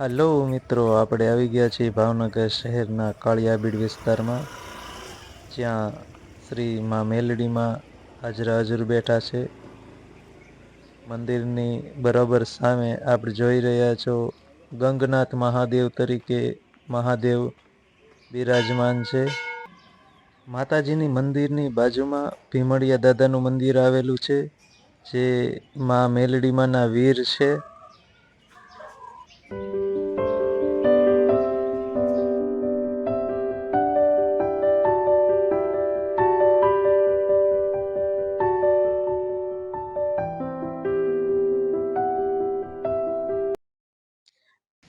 Hello મિત્રો, આપણે આવી ગયા છીએ ભાવનગર શહેરના કાળિયાબીડ વિસ્તારમાં, જ્યાં શ્રી માં મેલડીમાં હાજરા હજુર બેઠા છે. મંદિરની બરાબર સામે આપણે જોઈ રહ્યા છો ગંગનાથ મહાદેવ તરીકે મહાદેવ બિરાજમાન છે. માતાજીની મંદિરની બાજુમાં ભીમડિયા દાદાનું મંદિર આવેલું છે, જે માં મેલડીમાંના વીર છે.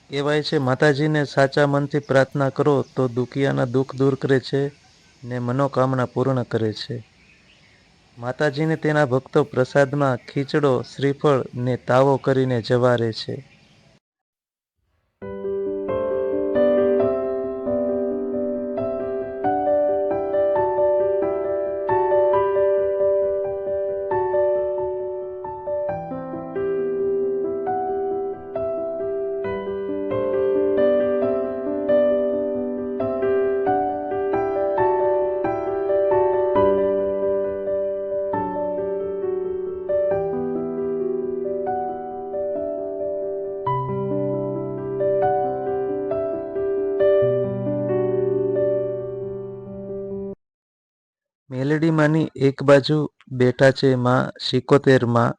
કહેવાય છે માતાજીને સાચા મનથી પ્રાર્થના કરો તો દુખિયાના દુઃખ દૂર કરે છે ને મનોકામના પૂર્ણ કરે છે. માતાજીને તેના ભક્તો પ્રસાદમાં ખીચડો, શ્રીફળ ને તાવો કરીને જવારે છે. મેલડીમાંની એક બાજુ બેઠા છે માં શિકોતેરમાં.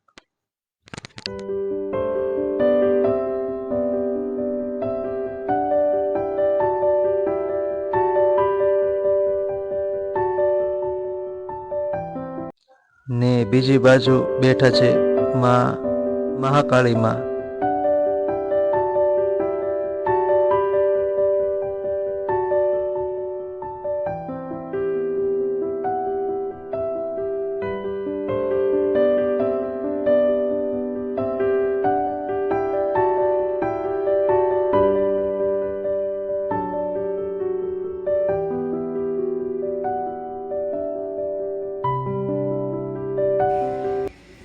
ને બીજી બાજુ બેઠા છે માં મહાકાળીમાં.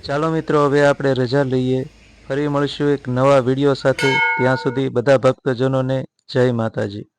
ચાલો મિત્રો, હવે આપણે રજા લઈએ. ફરી મળીશું એક નવા વિડીયો સાથે. ત્યાં સુધી બધા ભક્તજનોને જય માતાજી.